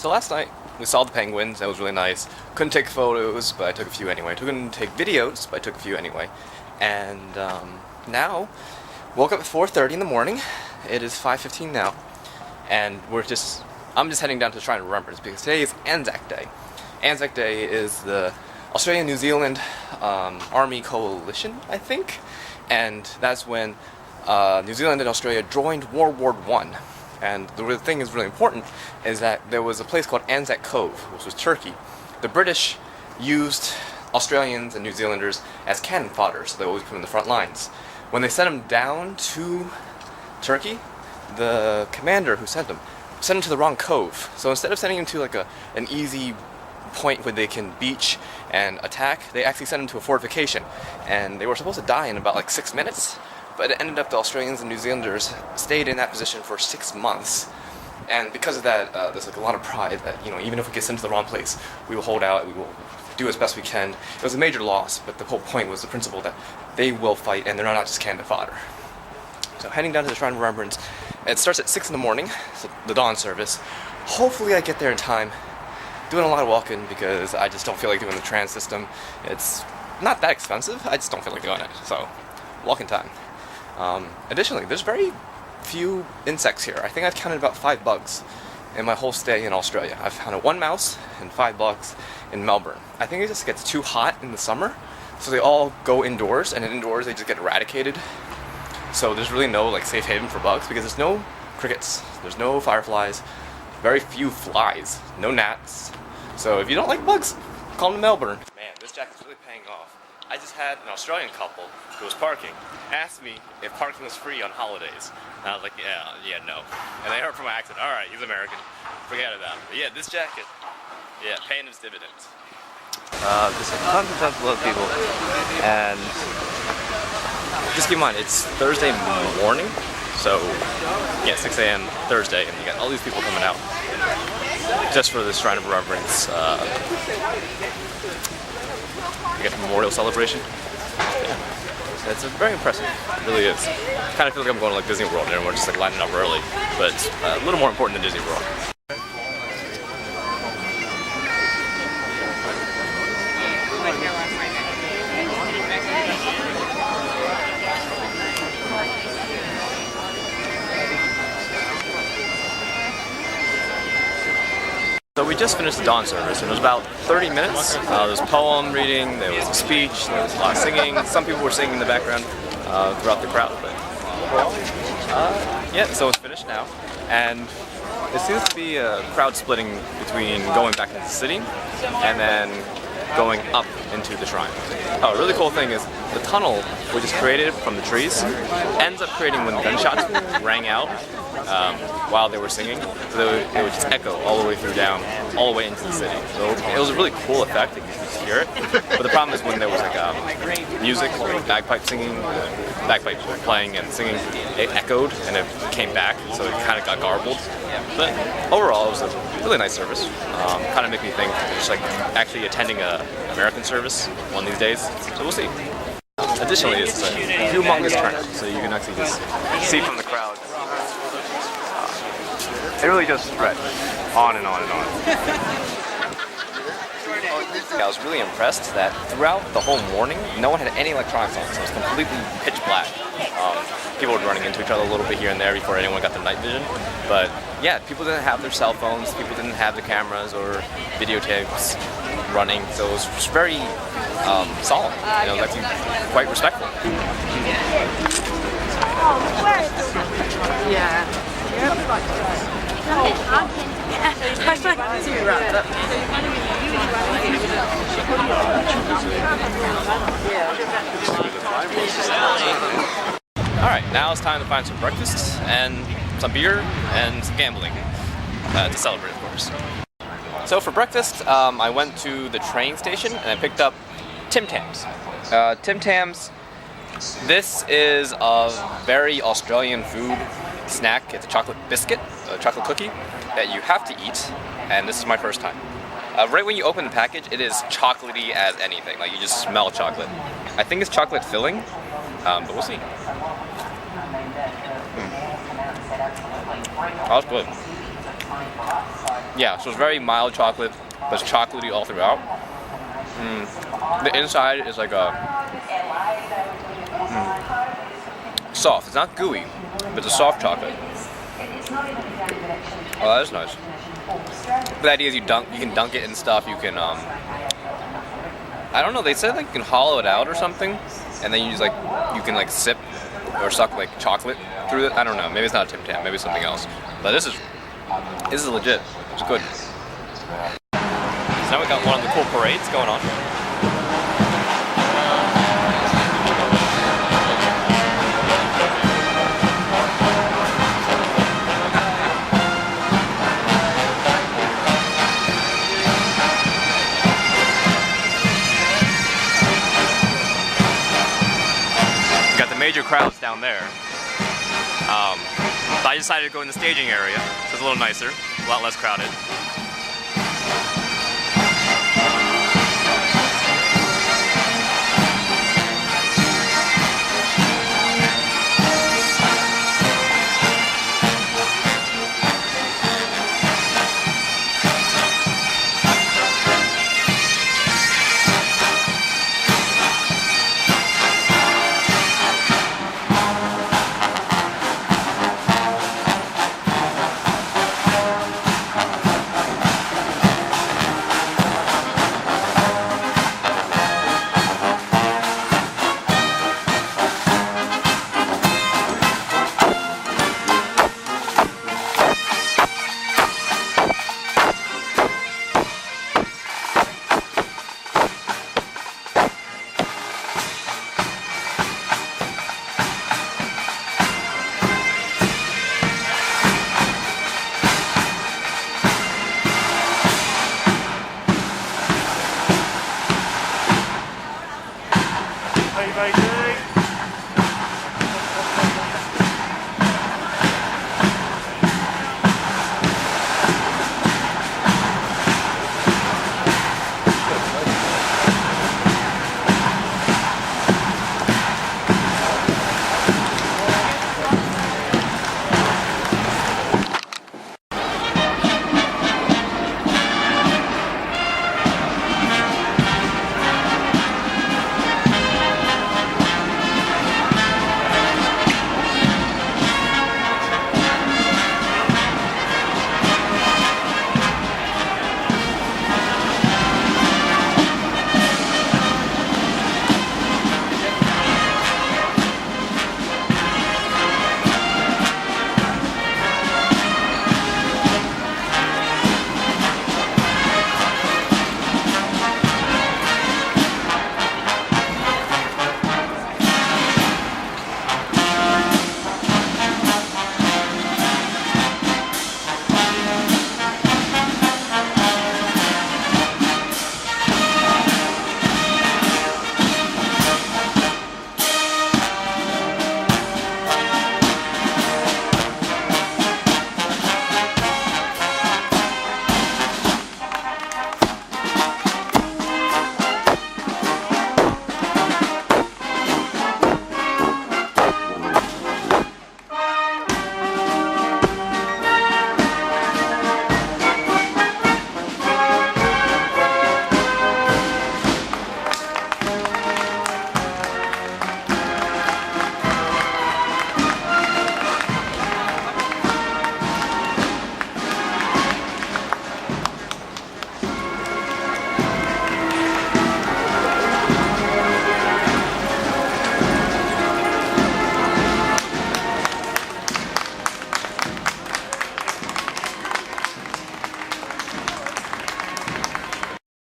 So last night we saw the penguins. That was really nice. Couldn't take photos, but I took a few anyway. Couldn't take videos, but I took a few anyway. And now woke up at 4:30 in the morning. It is 5:15 now, and I'm just heading down to the Shrine of Remembrance because today is ANZAC Day. ANZAC Day is the Australia-New Zealand Army Coalition, I think, and that's when New Zealand and Australia joined World War I. And the thing is really important is that there was a place called ANZAC Cove, which was Turkey. The British used Australians and New Zealanders as cannon fodder, so they always put them in the front lines. When they sent them down to Turkey, the commander who sent them to the wrong cove. So instead of sending them to like an easy point where they can beach and attack, they actually sent them to a fortification. And they were supposed to die in about like 6 minutes. But it ended up the Australians and New Zealanders stayed in that position for 6 months. And because of that, there's like a lot of pride that, you know, even if we get sent to the wrong place, we will hold out, we will do as best we can. It was a major loss, but the whole point was the principle that they will fight and they're not just cannon fodder. So heading down to the Shrine of Remembrance, it starts at 6 in the morning, so the dawn service. Hopefully I get there in time. Doing a lot of walking because I just don't feel like doing the tram system. It's not that expensive, I just don't feel like doing it. So, walking time. Additionally, there's very few insects here. I think I've counted about 5 bugs in my whole stay in Australia. I've counted 1 mouse and 5 bugs in Melbourne. I think it just gets too hot in the summer, so they all go indoors, and indoors they just get eradicated. So there's really no like safe haven for bugs because there's no crickets, there's no fireflies, very few flies, no gnats. So if you don't like bugs, come to Melbourne. Man, this jacket's really paying off. I just had an Australian couple who was parking asked me if parking was free on holidays. And I was like, yeah, no. And they heard from my accent, alright, he's American. Forget about it. But yeah, this jacket, yeah, paying its dividends. There's tons of people. And just keep in mind, it's Thursday morning. So, yeah, 6 a.m. Thursday, and you got all these people coming out just for this Shrine of Remembrance. I guess memorial celebration. Yeah. It's very impressive. It really is. I kind of feel like I'm going to like Disney World and we're just like lining up early, but it's a little more important than Disney World. So we just finished the dawn service, and it was about 30 minutes. There was poem reading, there was a speech, there was a lot of singing. Some people were singing in the background throughout the crowd, but overall, yeah, so it's finished now. And there seems to be a crowd splitting between going back into the city and then going up into the shrine. Oh, a really cool thing is the tunnel, which is created from the trees, ends up creating when gunshots rang out while they were singing. So they would just echo all the way through down, all the way into the city. So it was a really cool effect, that you could just hear it. But the problem is when there was like music, bagpipe singing, bagpipe playing and singing, it echoed and it came back, so it kind of got garbled. But overall, it was a really nice service. Kind of make me think just like actually attending a American service one of these days. So we'll see. Additionally, it's a humongous turnout, so you can actually just see from the crowd. It really just spread on and on and on. I was really impressed that throughout the whole morning, no one had any electronics on, so it was completely pitch black. People were running into each other a little bit here and there before anyone got the night vision. But yeah, people didn't have their cell phones, people didn't have the cameras or videotapes running, so it was just very solemn. You know, actually quite respectful. Yeah. I'd like to wrap up. Alright, now it's time to find some breakfast and some beer and some gambling to celebrate, of course. So for breakfast, I went to the train station and I picked up Tim Tams. Tim Tams, this is a very Australian food snack. It's a chocolate biscuit, a chocolate cookie that you have to eat, and this is my first time. Right when you open the package, it is chocolatey as anything. Like you just smell chocolate. I think it's chocolate filling, but we'll see. That was good. Yeah, so it's very mild chocolate, but it's chocolatey all throughout. The inside is like a soft. It's not gooey, but it's a soft chocolate. Oh, that is nice. But the idea is you can dunk it and stuff. You can I don't know. They said like you can hollow it out or something, and then you can sip or suck like chocolate through it. I don't know. Maybe it's not a Tim Tam. Maybe it's something else. But this is legit. It's good. So now we got one of the cool parades going on. Got the major crowds down there. But I decided to go in the staging area, so it's a little nicer, a lot less crowded. Very good.